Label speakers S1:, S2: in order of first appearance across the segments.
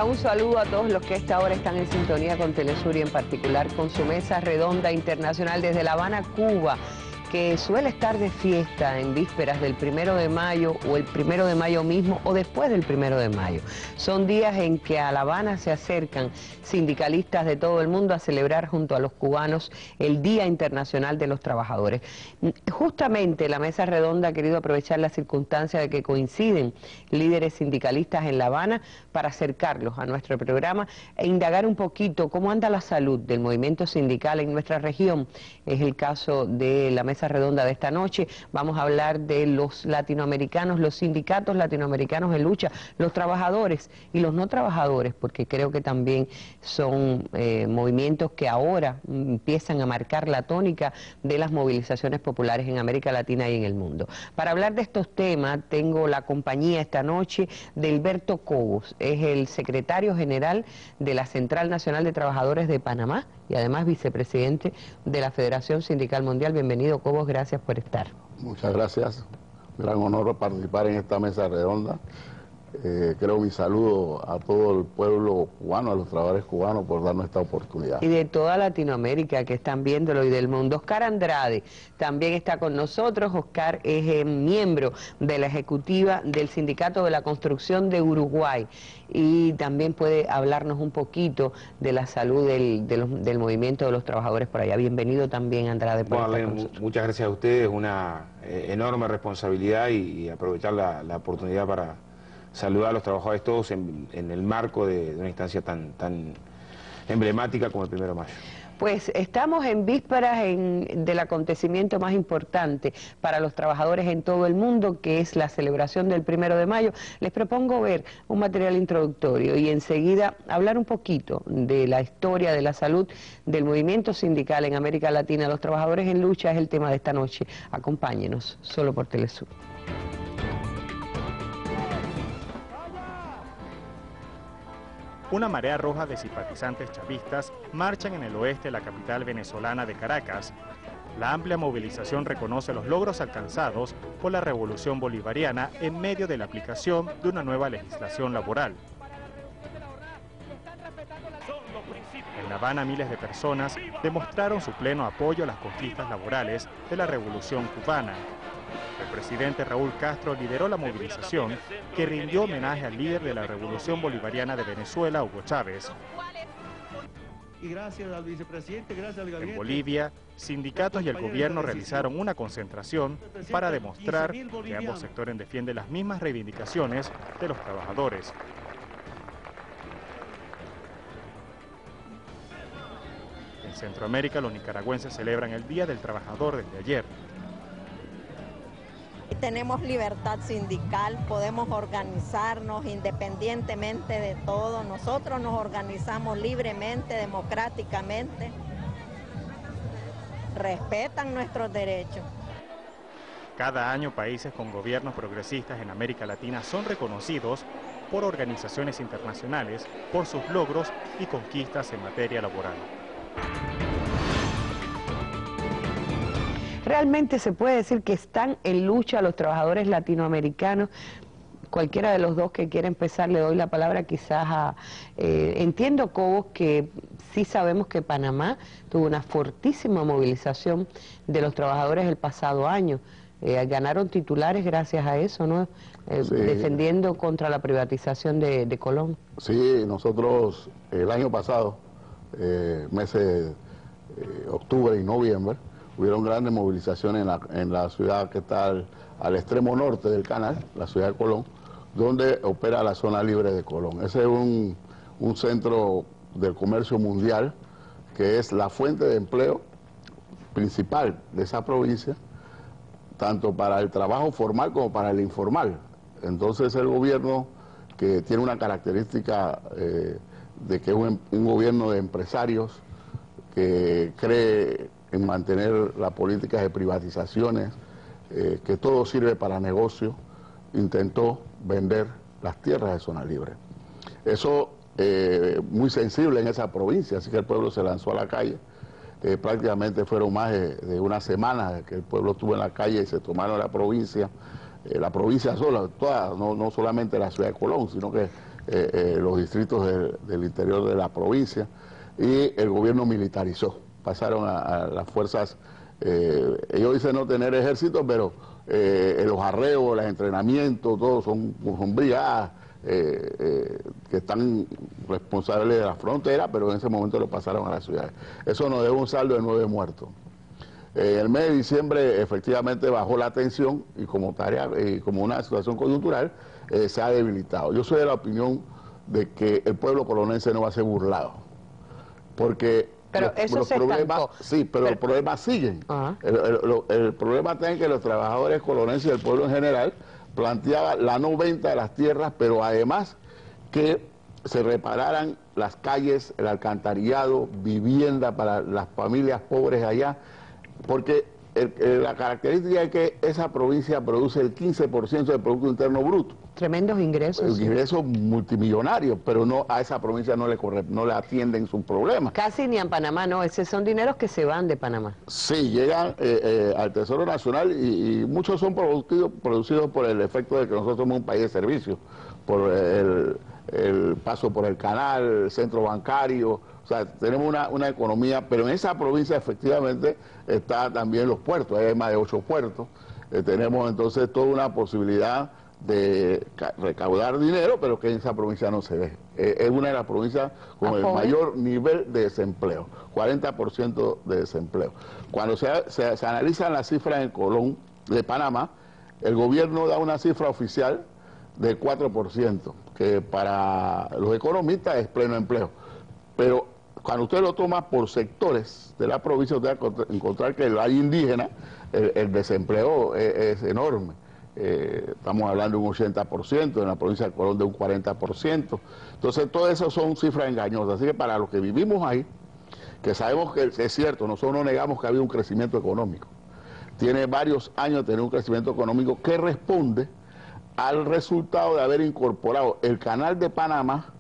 S1: un saludo a todos los que a esta hora están en sintonía con Telesur y en particular con su mesa redonda internacional desde La Habana, Cuba, que suele estar de fiesta en vísperas del 1 de mayo o el 1 de mayo mismo o después del 1 de mayo. Son días en que a La Habana se acercan sindicalistas de todo el mundo a celebrar junto a los cubanos el Día Internacional de los Trabajadores. Justamente la mesa redonda ha querido aprovechar la circunstancia de que coinciden líderes sindicalistas en La Habana para acercarlos a nuestro programa e indagar un poquito cómo anda la salud del movimiento sindical en nuestra región. Es el caso de la mesa redonda de esta noche. Vamos a hablar de los latinoamericanos, los sindicatos latinoamericanos en lucha, los trabajadores y los no trabajadores, porque creo que también son movimientos que ahora empiezan a marcar la tónica de las movilizaciones populares en América Latina y en el mundo. Para hablar de estos temas tengo la compañía esta noche de Hilberto Cobos, es el secretario general de la Central Nacional de Trabajadores de Panamá y además vicepresidente de la Federación Sindical Mundial. Bienvenido, Cobos, gracias por estar.
S2: Muchas gracias, gran honor participar en esta mesa redonda. Creo mi saludo a todo el pueblo cubano, a los trabajadores cubanos por darnos esta oportunidad.
S1: Y de toda Latinoamérica que están viéndolo y del mundo. Oscar Andrade también está con nosotros. Oscar es miembro de la ejecutiva del Sindicato de la Construcción de Uruguay y también puede hablarnos un poquito de la salud del movimiento de los trabajadores por allá. Bienvenido también, Andrade.
S3: Muchas gracias a ustedes, una enorme responsabilidad y aprovechar la oportunidad para saludar a los trabajadores todos en el marco de una instancia tan emblemática como el 1 de mayo.
S1: Pues estamos en vísperas del acontecimiento más importante para los trabajadores en todo el mundo, que es la celebración del 1 de mayo. Les propongo ver un material introductorio y enseguida hablar un poquito de la historia de la salud del movimiento sindical en América Latina. Los trabajadores en lucha es el tema de esta noche. Acompáñenos, solo por Telesur.
S4: Una marea roja de simpatizantes chavistas marchan en el oeste de la capital venezolana de Caracas. La amplia movilización reconoce los logros alcanzados por la revolución bolivariana en medio de la aplicación de una nueva legislación laboral. En La Habana, miles de personas demostraron su pleno apoyo a las conquistas laborales de la revolución cubana. El presidente Raúl Castro lideró la movilización que rindió homenaje al líder de la revolución bolivariana de Venezuela, Hugo Chávez.
S5: Y gracias al vicepresidente, gracias al gabinete.
S4: En Bolivia, sindicatos y el gobierno realizaron una concentración para demostrar que ambos sectores defienden las mismas reivindicaciones de los trabajadores. En Centroamérica, los nicaragüenses celebran el Día del Trabajador desde ayer.
S6: Tenemos libertad sindical, podemos organizarnos independientemente de todo. Nosotros nos organizamos libremente, democráticamente. Respetan nuestros derechos.
S4: Cada año países con gobiernos progresistas en América Latina son reconocidos por organizaciones internacionales por sus logros y conquistas en materia laboral.
S1: Realmente se puede decir que están en lucha los trabajadores latinoamericanos. Cualquiera de los dos que quiera empezar, le doy la palabra quizás a... entiendo, Cobos, que sí sabemos que Panamá tuvo una fortísima movilización de los trabajadores el pasado año. Ganaron titulares gracias a eso, ¿no?
S2: Sí.
S1: Defendiendo contra la privatización de Colón.
S2: Sí, nosotros el año pasado, meses octubre y noviembre, hubieron grandes movilizaciones en la ciudad que está al extremo norte del canal, la ciudad de Colón, donde opera la zona libre de Colón. Ese es un centro del comercio mundial, que es la fuente de empleo principal de esa provincia, tanto para el trabajo formal como para el informal. Entonces el gobierno, que tiene una característica de que es un gobierno de empresarios, que cree en mantener las políticas de privatizaciones, que todo sirve para negocio, intentó vender las tierras de zona libre. Eso muy sensible en esa provincia, así que el pueblo se lanzó a la calle. Prácticamente fueron más de una semana que el pueblo estuvo en la calle y se tomaron la provincia sola, toda, no solamente la ciudad de Colón, sino que los distritos del interior de la provincia, y el gobierno militarizó, pasaron a las fuerzas, ellos dicen no tener ejército, pero los arreos, los entrenamientos, todos son brigadas que están responsables de la frontera, pero en ese momento lo pasaron a las ciudades. Eso nos dejó un saldo de 9 muertos. El mes de diciembre efectivamente bajó la tensión y como tarea y como una situación coyuntural se ha debilitado. Yo soy de la opinión de que el pueblo colonense no va a ser burlado, porque
S1: pero
S2: los problemas, sí, pero los problemas siguen. El problema está en que los trabajadores colonenses y el pueblo en general planteaban la no venta de las tierras, pero además que se repararan las calles, el alcantarillado, vivienda para las familias pobres allá, porque la característica es que esa provincia produce el 15% del Producto Interno Bruto.
S1: Tremendos ingresos.
S2: Ingresos multimillonarios, pero no a esa provincia no le atienden sus problemas.
S1: Casi ni a Panamá, no, esos son dineros que se van de Panamá.
S2: Sí, llegan al Tesoro Nacional y muchos son producidos por el efecto de que nosotros somos un país de servicios, por el paso por el canal, el centro bancario. O sea, tenemos una economía, pero en esa provincia efectivamente está también los puertos, hay más de 8 puertos. Tenemos entonces toda una posibilidad de recaudar dinero, pero que en esa provincia no se ve. Es una de las provincias con el mayor nivel de desempleo, 40% de desempleo. Cuando se analizan las cifras en Colón, de Panamá, el gobierno da una cifra oficial de 4%, que para los economistas es pleno empleo. Pero cuando usted lo toma por sectores de la provincia, usted va a encontrar que el área indígena, el desempleo es enorme. Estamos hablando de un 80%, en la provincia de Colón de un 40%. Entonces, todo eso son cifras engañosas. Así que para los que vivimos ahí, que sabemos que es cierto, nosotros no negamos que ha habido un crecimiento económico. Tiene varios años de tener un crecimiento económico que responde al resultado de haber incorporado el Canal de Panamá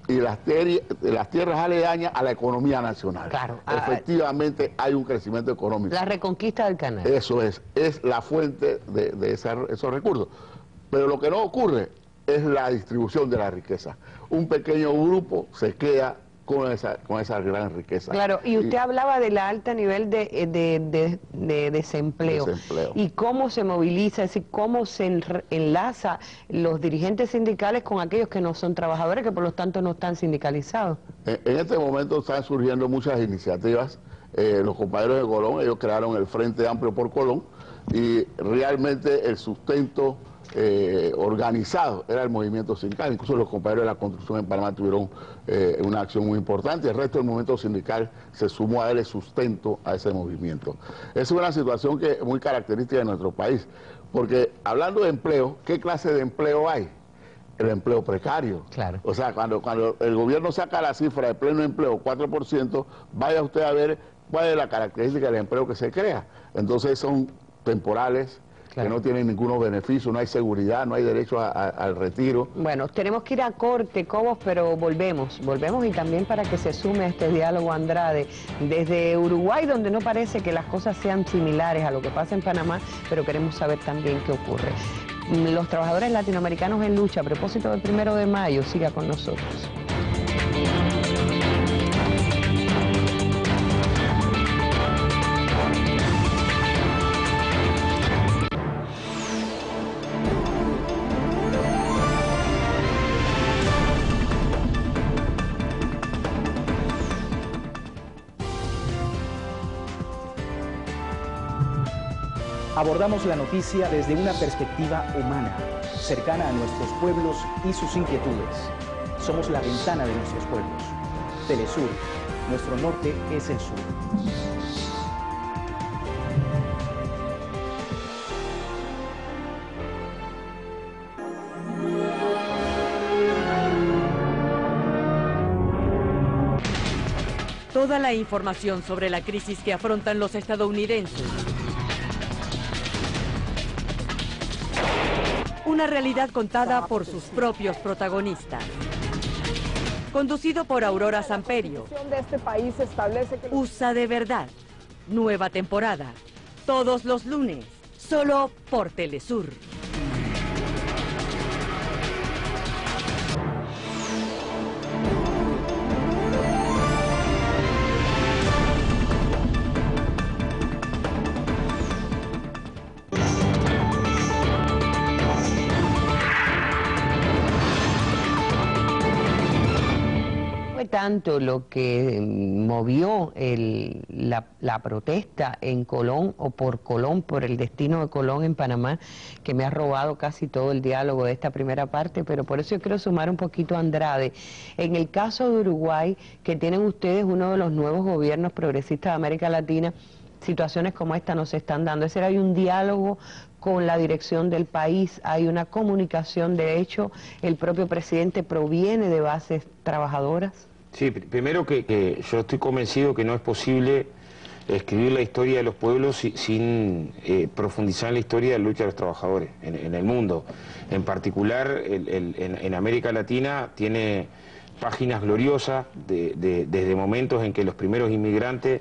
S2: y las tierras aledañas a la economía nacional.
S1: Claro.
S2: Efectivamente hay un crecimiento económico.
S1: La reconquista del canal.
S2: Eso es la fuente de esos recursos. Pero lo que no ocurre es la distribución de la riqueza. Un pequeño grupo se queda con esa gran riqueza.
S1: Claro, y usted hablaba del alto nivel de desempleo. Y cómo se moviliza, es decir, cómo se enlaza los dirigentes sindicales con aquellos que no son trabajadores, que por lo tanto no están sindicalizados.
S2: En este momento están surgiendo muchas iniciativas. Los compañeros de Colón, ellos crearon el Frente Amplio por Colón, y realmente el sustento organizado era el movimiento sindical. Incluso los compañeros de la construcción en Panamá tuvieron una acción muy importante. El resto del movimiento sindical se sumó a darle sustento a ese movimiento. Es una situación que es muy característica de nuestro país, porque hablando de empleo, ¿qué clase de empleo hay? El empleo precario.
S1: Claro.
S2: O sea, cuando el gobierno saca la cifra de pleno empleo, 4%, vaya usted a ver cuál es la característica del empleo que se crea. Entonces son temporales, claro, que no tienen ningún beneficio, no hay seguridad, no hay derecho al retiro.
S1: Bueno, tenemos que ir a corte, Cobos, pero volvemos y también para que se sume a este diálogo Andrade desde Uruguay, donde no parece que las cosas sean similares a lo que pasa en Panamá, pero queremos saber también qué ocurre. Los trabajadores latinoamericanos en lucha a propósito del 1 de mayo, siga con nosotros.
S7: Abordamos la noticia desde una perspectiva humana, cercana a nuestros pueblos y sus inquietudes. Somos la ventana de nuestros pueblos. Telesur, nuestro norte es el sur.
S8: Toda la información sobre la crisis que afrontan los estadounidenses. Una realidad contada por sus propios protagonistas. Conducido por Aurora Samperio. USA de verdad. Nueva temporada. Todos los lunes. Solo por Telesur.
S1: tanto lo que movió la protesta en Colón o por Colón, por el destino de Colón en Panamá, que me ha robado casi todo el diálogo de esta primera parte, pero por eso yo quiero sumar un poquito a Andrade. En el caso de Uruguay, que tienen ustedes uno de los nuevos gobiernos progresistas de América Latina, situaciones como esta no se están dando. Es decir, hay un diálogo con la dirección del país, hay una comunicación, de hecho, el propio presidente proviene de bases trabajadoras.
S3: Sí, primero que yo estoy convencido que no es posible escribir la historia de los pueblos sin profundizar en la historia de la lucha de los trabajadores en el mundo. En particular, en América Latina tiene páginas gloriosas desde momentos en que los primeros inmigrantes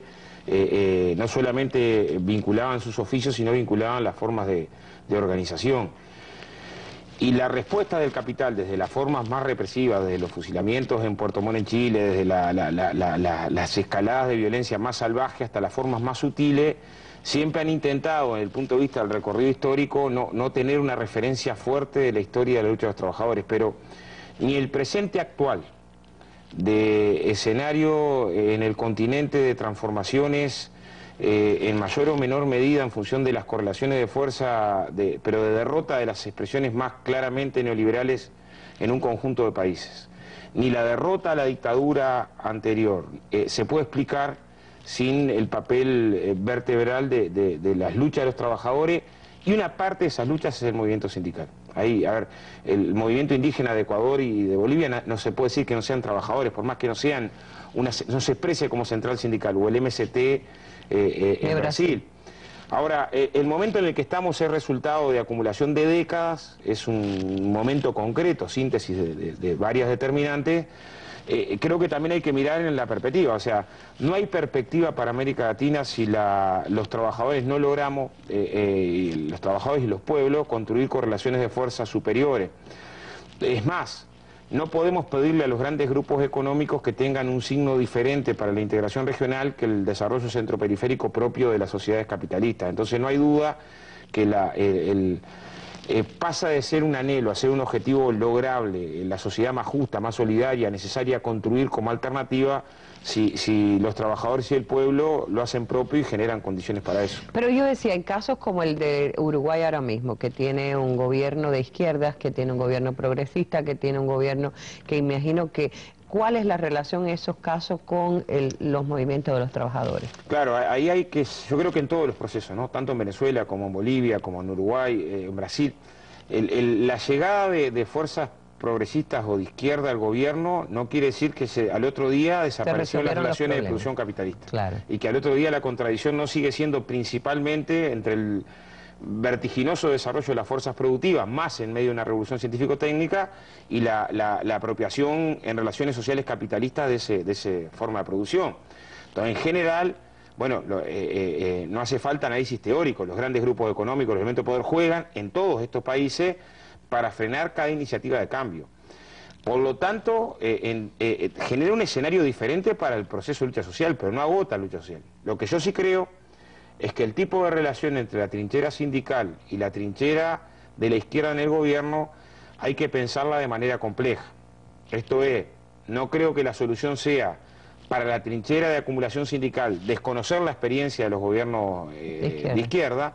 S3: no solamente vinculaban sus oficios, sino vinculaban las formas de organización. Y la respuesta del capital, desde las formas más represivas, desde los fusilamientos en Puerto Montt en Chile, desde las escaladas de violencia más salvajes hasta las formas más sutiles, siempre han intentado, desde el punto de vista del recorrido histórico, no tener una referencia fuerte de la historia de la lucha de los trabajadores. Pero ni el presente actual, de escenario en el continente de transformaciones en mayor o menor medida en función de las correlaciones de fuerza, pero de derrota de las expresiones más claramente neoliberales en un conjunto de países. Ni la derrota a la dictadura anterior se puede explicar sin el papel vertebral de las luchas de los trabajadores, y una parte de esas luchas es el movimiento sindical. Ahí, a ver, el movimiento indígena de Ecuador y de Bolivia no se puede decir que no sean trabajadores, por más que no sean no se exprese como central sindical, o el MST en Brasil. Ahora, el momento en el que estamos es resultado de acumulación de décadas, es un momento concreto, síntesis de varias determinantes. Creo que también hay que mirar en la perspectiva, o sea, no hay perspectiva para América Latina si los trabajadores no logramos, los trabajadores y los pueblos, construir correlaciones de fuerza superiores. Es más, no podemos pedirle a los grandes grupos económicos que tengan un signo diferente para la integración regional que el desarrollo centroperiférico propio de las sociedades capitalistas. Entonces no hay duda que pasa de ser un anhelo a ser un objetivo lograble, la sociedad más justa, más solidaria, necesaria a construir como alternativa, si los trabajadores y el pueblo lo hacen propio y generan condiciones para eso.
S1: Pero yo decía, en casos como el de Uruguay ahora mismo, que tiene un gobierno de izquierdas, que tiene un gobierno progresista, que tiene un gobierno que imagino que... ¿Cuál es la relación en esos casos con los movimientos de los trabajadores?
S3: Claro, ahí hay que, yo creo que en todos los procesos, ¿no? Tanto en Venezuela como en Bolivia, como en Uruguay, en Brasil, la llegada de fuerzas progresistas o de izquierda al gobierno no quiere decir que al otro día desaparecieron las relaciones de producción capitalista.
S1: Claro.
S3: Y que al otro día la contradicción no sigue siendo principalmente entre el vertiginoso desarrollo de las fuerzas productivas, más en medio de una revolución científico-técnica, y la apropiación en relaciones sociales capitalistas de esa forma de producción. Entonces, en general, bueno, no hace falta análisis teórico, los grandes grupos económicos, los elementos de poder juegan en todos estos países para frenar cada iniciativa de cambio. Por lo tanto, genera un escenario diferente para el proceso de lucha social, pero no agota la lucha social. Lo que yo sí creo es que el tipo de relación entre la trinchera sindical y la trinchera de la izquierda en el gobierno hay que pensarla de manera compleja. Esto es, no creo que la solución sea para la trinchera de acumulación sindical desconocer la experiencia de los gobiernos de izquierda,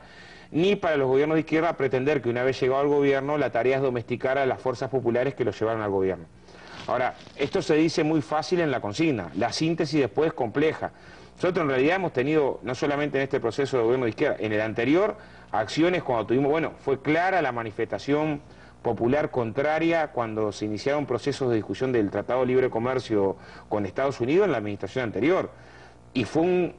S3: ni para los gobiernos de izquierda pretender que una vez llegado al gobierno la tarea es domesticar a las fuerzas populares que los llevaron al gobierno. Ahora, esto se dice muy fácil en la consigna, la síntesis después es compleja. Nosotros en realidad hemos tenido, no solamente en este proceso de gobierno de izquierda, en el anterior, acciones cuando tuvimos, bueno, fue clara la manifestación popular contraria cuando se iniciaron procesos de discusión del Tratado de Libre Comercio con Estados Unidos en la administración anterior. Y fue un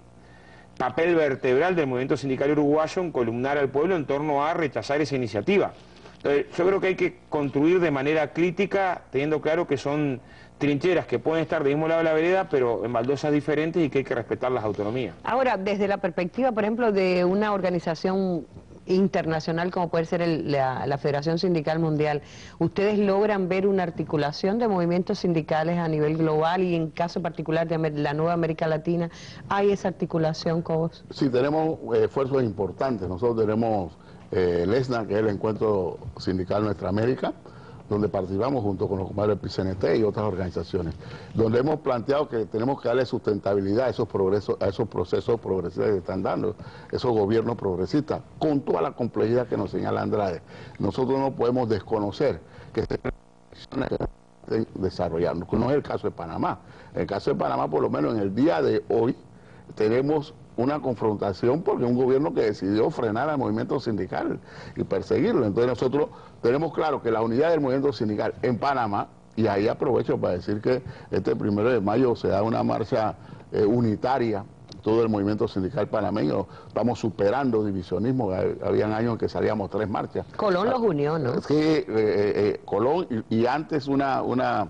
S3: papel vertebral del movimiento sindical uruguayo en columnar al pueblo en torno a rechazar esa iniciativa. Entonces, yo creo que hay que construir de manera crítica, teniendo claro que son trincheras que pueden estar del mismo lado de la vereda, pero en baldosas diferentes, y que hay que respetar las autonomías.
S1: Ahora, desde la perspectiva, por ejemplo, de una organización internacional como puede ser la Federación Sindical Mundial, ¿ustedes logran ver una articulación de movimientos sindicales a nivel global, y en caso particular de la nueva América Latina, hay esa articulación, Cobos?
S2: Sí, tenemos esfuerzos importantes. Nosotros tenemos el ESNA, que es el Encuentro Sindical Nuestra América, donde participamos junto con los compadres del PCNT y otras organizaciones, donde hemos planteado que tenemos que darle sustentabilidad a esos progresos, a esos procesos progresistas que están dando, esos gobiernos progresistas, con toda la complejidad que nos señala Andrade. Nosotros no podemos desconocer que se desarrollando, no es el caso de Panamá. En el caso de Panamá, por lo menos en el día de hoy, tenemos una confrontación porque un gobierno que decidió frenar al movimiento sindical y perseguirlo. Entonces nosotros tenemos claro que la unidad del movimiento sindical en Panamá, y ahí aprovecho para decir que este 1 de mayo se da una marcha unitaria, todo el movimiento sindical panameño, estamos superando divisionismo, habían años en que salíamos 3 marchas.
S1: Colón los unió, ¿no?
S2: Sí, Colón y antes una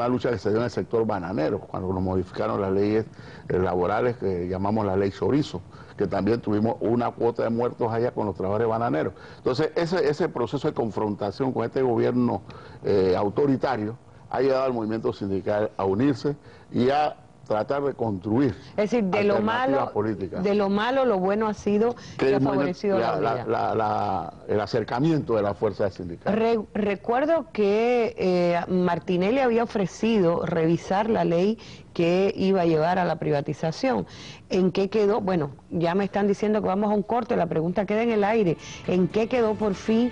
S2: lucha que se dio en el sector bananero, cuando nos modificaron las leyes laborales que llamamos la ley Chorizo, que también tuvimos una cuota de muertos allá con los trabajadores bananeros. Entonces, ese proceso de confrontación con este gobierno autoritario ha llevado al movimiento sindical a unirse y a tratar de construir
S1: es decir, de lo malo,
S2: políticas.
S1: De lo malo, lo bueno ha sido que ha favorecido
S2: el acercamiento de la fuerza sindical.
S1: Recuerdo que Martinelli había ofrecido revisar la ley que iba a llevar a la privatización. ¿En qué quedó? Bueno, ya me están diciendo que vamos a un corte, la pregunta queda en el aire. ¿En qué quedó por fin?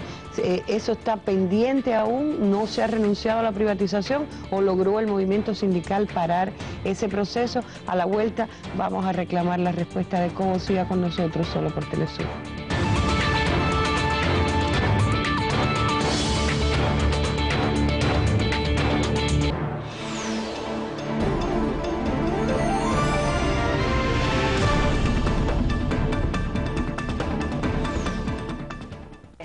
S1: ¿Eso está pendiente aún? ¿No se ha renunciado a la privatización o logró el movimiento sindical parar ese proceso? A la vuelta vamos a reclamar la respuesta de Cobo. Siga con nosotros solo por Telesur.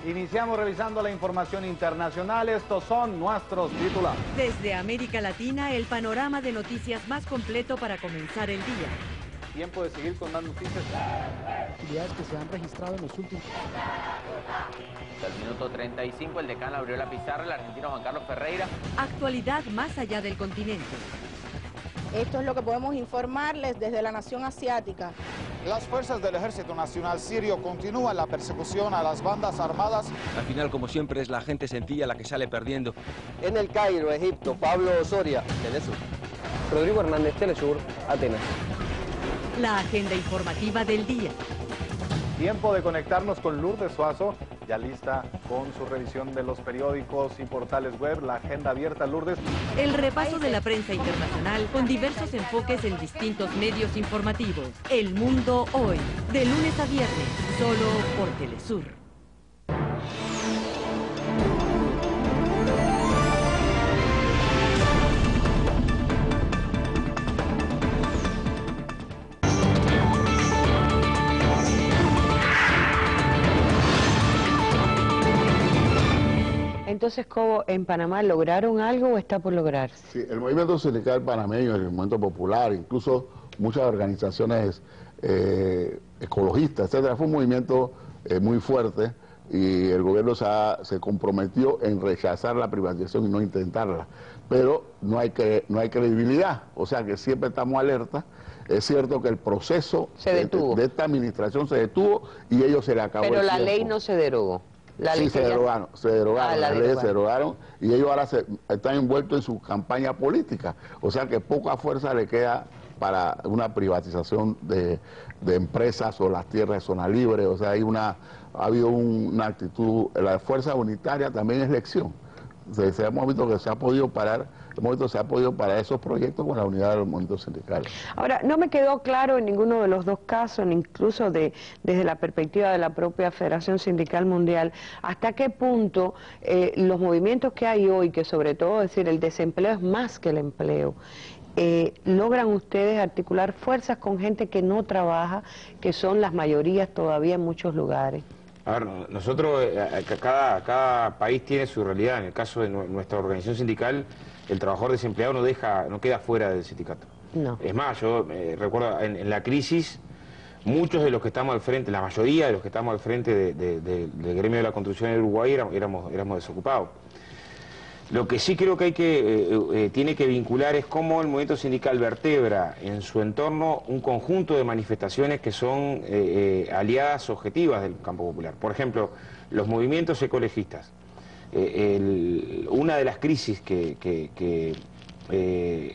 S9: Iniciamos revisando la información internacional. Estos son nuestros titulares.
S8: Desde América Latina, el panorama de noticias más completo para comenzar el día.
S9: Tiempo de seguir con más noticias.
S10: Actividades que se han registrado en los últimos...
S11: Al minuto 35, el decano abrió la pizarra, el argentino Juan Carlos Ferreira.
S8: Actualidad más allá del continente.
S12: Esto es lo que podemos informarles desde la nación asiática.
S13: Las fuerzas del Ejército Nacional Sirio continúan la persecución a las bandas armadas.
S14: Al final, como siempre, es la gente sencilla la que sale perdiendo.
S15: En el Cairo, Egipto, Pablo Osoria, Telesur.
S16: Rodrigo Hernández, Telesur, Atenas.
S8: La agenda informativa del día.
S9: Tiempo de conectarnos con Lourdes Suazo, ya lista con su revisión de los periódicos y portales web, la agenda abierta. Lourdes.
S8: El repaso de la prensa internacional con diversos enfoques en distintos medios informativos. El Mundo Hoy, de lunes a viernes, solo por Telesur.
S1: Entonces, Cobo, ¿en Panamá lograron algo o está por lograr?
S2: Sí, el movimiento sindical panameño, el movimiento popular, incluso muchas organizaciones ecologistas, etcétera, fue un movimiento muy fuerte y el gobierno se comprometió en rechazar la privatización y no intentarla. Pero no hay credibilidad, o sea que siempre estamos alerta. Es cierto que el proceso de esta administración se detuvo y ellos se le acabó el
S1: tiempo. Pero la ley no se derogó.
S2: Sí, se derogaron, las leyes se derogaron y ellos ahora están envueltos en su campaña política. O sea que poca fuerza le queda para una privatización de empresas o las tierras de zona libre. O sea, ha habido una actitud, la fuerza unitaria también es lección. Hemos visto que se ha podido parar esos proyectos con la unidad del movimiento sindical.
S1: Ahora, no me quedó claro en ninguno de los dos casos, incluso desde la perspectiva de la propia Federación Sindical Mundial, hasta qué punto los movimientos que hay hoy, que sobre todo, es decir, el desempleo es más que el empleo, logran ustedes articular fuerzas con gente que no trabaja, que son las mayorías todavía en muchos lugares.
S3: A ver, nosotros, cada país tiene su realidad. En el caso de nuestra organización sindical, el trabajador desempleado no queda fuera del sindicato.
S1: No.
S3: Es más, yo recuerdo en la crisis, muchos de los que estamos al frente, la mayoría de los que estamos al frente del gremio de la construcción en Uruguay éramos desocupados. Lo que sí creo que tiene que vincular es cómo el movimiento sindical vertebra en su entorno un conjunto de manifestaciones que son aliadas objetivas del campo popular. Por ejemplo, los movimientos ecologistas. una de las crisis que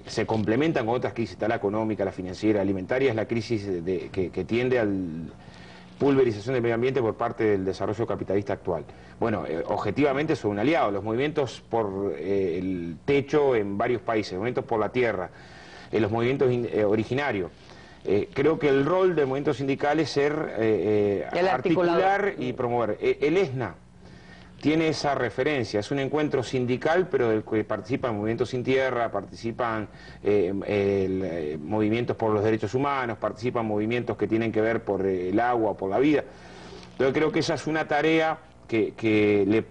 S3: se complementan con otras crisis, está la económica, la financiera, alimentaria, es la crisis que tiende al pulverización del medio ambiente por parte del desarrollo capitalista actual. Bueno, objetivamente son un aliado, los movimientos por el techo en varios países, los movimientos por la tierra, los movimientos originarios. Creo que el rol del movimiento sindical es ser articular y promover. El ESNA tiene esa referencia, es un encuentro sindical, pero del que participan movimientos sin tierra, participan movimientos por los derechos humanos, participan movimientos que tienen que ver por el agua, por la vida. Entonces creo que esa es una tarea que le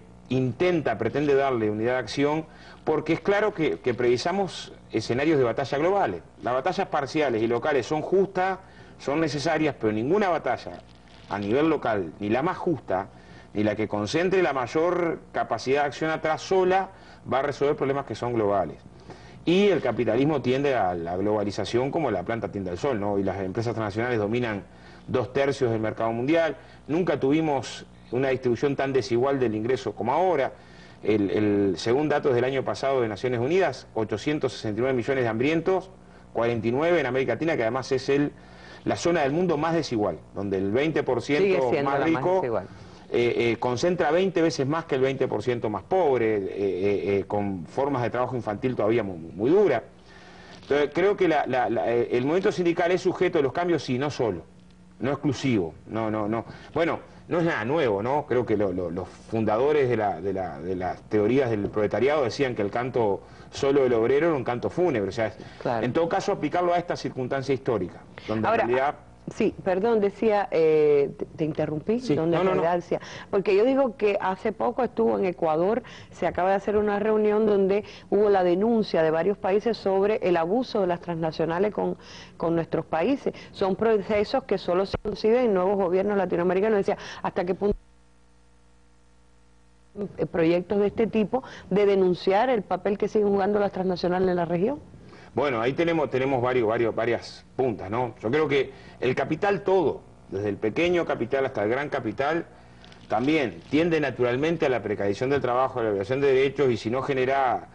S3: pretende darle unidad de acción, porque es claro que precisamos escenarios de batalla globales. Las batallas parciales y locales son justas, son necesarias, pero ninguna batalla a nivel local, ni la más justa, ni la que concentre la mayor capacidad de acción atrás sola, va a resolver problemas que son globales. Y el capitalismo tiende a la globalización como la planta tiende al sol, ¿no? Y las empresas transnacionales dominan 2/3 del mercado mundial. Nunca tuvimos una distribución tan desigual del ingreso como ahora. Según datos del año pasado de Naciones Unidas, 869 millones de hambrientos, 49 en América Latina, que además es la zona del mundo más desigual, donde el 20% más rico concentra 20 veces más que el 20% más pobre, con formas de trabajo infantil todavía muy duras. Entonces, creo que el movimiento sindical es sujeto de los cambios, sí, no solo, no exclusivo, no. Bueno, no es nada nuevo, ¿no? Creo que los fundadores de las teorías del proletariado decían que el canto solo del obrero era un canto fúnebre, o sea, en todo caso aplicarlo a esta circunstancia histórica, donde en realidad...
S1: Sí, perdón, decía, te interrumpí,
S3: sí,
S1: donde decía, porque yo digo que hace poco estuvo en Ecuador, se acaba de hacer una reunión donde hubo la denuncia de varios países sobre el abuso de las transnacionales con nuestros países. Son procesos que solo se consiguen en nuevos gobiernos latinoamericanos. Decía, ¿hasta qué punto proyectos de este tipo de denunciar el papel que siguen jugando las transnacionales en la región?
S3: Bueno, ahí tenemos varias puntas, ¿no? Yo creo que el capital todo, desde el pequeño capital hasta el gran capital, también tiende naturalmente a la precarización del trabajo, a la violación de derechos, y si no genera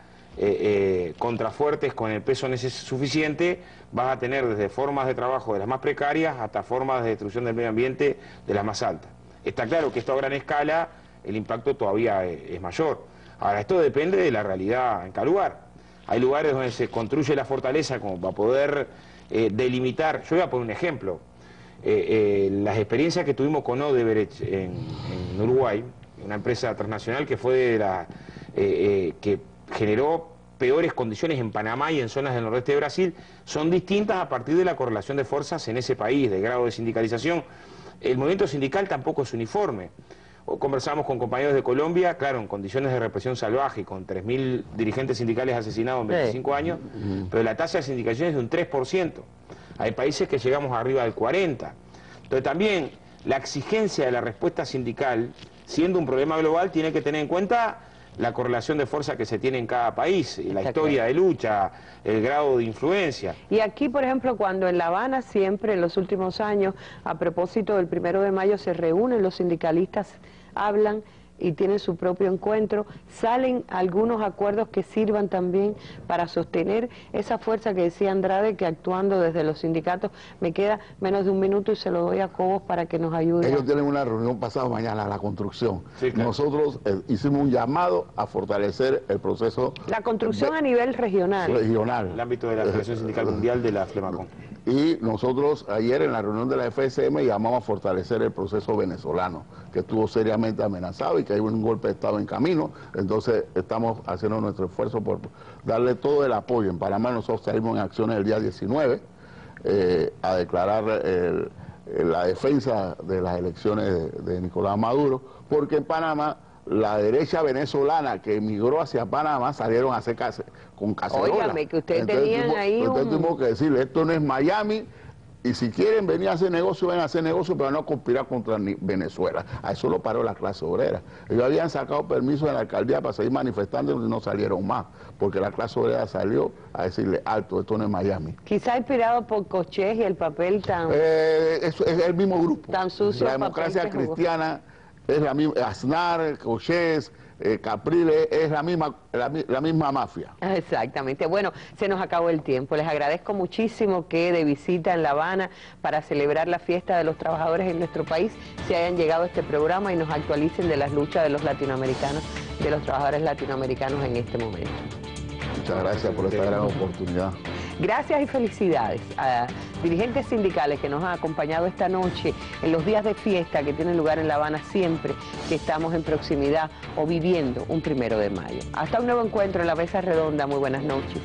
S3: contrafuertes con el peso suficiente, vas a tener desde formas de trabajo de las más precarias hasta formas de destrucción del medio ambiente de las más altas. Está claro que esto a gran escala, el impacto todavía es mayor. Ahora, esto depende de la realidad en cada lugar. Hay lugares donde se construye la fortaleza como para poder delimitar. Yo voy a poner un ejemplo. Las experiencias que tuvimos con Odebrecht en Uruguay, una empresa transnacional que fue que generó peores condiciones en Panamá y en zonas del nordeste de Brasil, son distintas a partir de la correlación de fuerzas en ese país, de grado de sindicalización. El movimiento sindical tampoco es uniforme. Conversamos con compañeros de Colombia, claro, en condiciones de represión salvaje, con 3.000 dirigentes sindicales asesinados en 25 años, pero la tasa de sindicalización es de un 3%. Hay países que llegamos arriba del 40%. Entonces también la exigencia de la respuesta sindical, siendo un problema global, tiene que tener en cuenta la correlación de fuerza que se tiene en cada país, la historia de lucha, el grado de influencia.
S1: Y aquí, por ejemplo, cuando en La Habana siempre, en los últimos años, a propósito del 1 de mayo, se reúnen los sindicalistas, hablan y tienen su propio encuentro, salen algunos acuerdos que sirvan también para sostener esa fuerza que decía Andrade, que actuando desde los sindicatos. Me queda menos de un minuto y se lo doy a Cobos para que nos ayude.
S2: Ellos tienen una reunión pasado mañana, la construcción. Sí, claro. Nosotros hicimos un llamado a fortalecer el proceso...
S1: La construcción a nivel regional.
S3: El ámbito de la Federación Sindical Mundial de la FLEMACON.
S2: Y nosotros ayer en la reunión de la FSM llamamos a fortalecer el proceso venezolano, que estuvo seriamente amenazado y que hay un golpe de Estado en camino. Entonces estamos haciendo nuestro esfuerzo por darle todo el apoyo. En Panamá nosotros salimos en acciones el día 19 a declarar la defensa de las elecciones de Nicolás Maduro, porque en Panamá la derecha venezolana que emigró hacia Panamá salieron a hacer con cacerola.
S1: Óigame, que ustedes tenían ahí
S2: Entonces tuvimos que decirle, esto no es Miami, y si quieren venir a hacer negocio, ven a hacer negocio, pero no conspirar contra Venezuela. A eso lo paró la clase obrera. Ellos habían sacado permiso de la alcaldía para seguir manifestando y no salieron más, porque la clase obrera salió a decirle, alto, esto no es Miami.
S1: Quizá inspirado por Cochés y el papel tan...
S2: es el mismo grupo.
S1: Tan sucio.
S2: La democracia cristiana es la misma, Aznar, Cochés, Capriles es la misma mafia.
S1: Exactamente. Bueno, se nos acabó el tiempo. Les agradezco muchísimo que de visita en La Habana para celebrar la fiesta de los trabajadores en nuestro país se hayan llegado a este programa y nos actualicen de las luchas de los latinoamericanos, de los trabajadores latinoamericanos en este momento.
S2: Muchas gracias por esta gran oportunidad.
S1: Gracias y felicidades a dirigentes sindicales que nos han acompañado esta noche en los días de fiesta que tienen lugar en La Habana siempre que estamos en proximidad o viviendo un 1 de mayo. Hasta un nuevo encuentro en la Mesa Redonda. Muy buenas noches.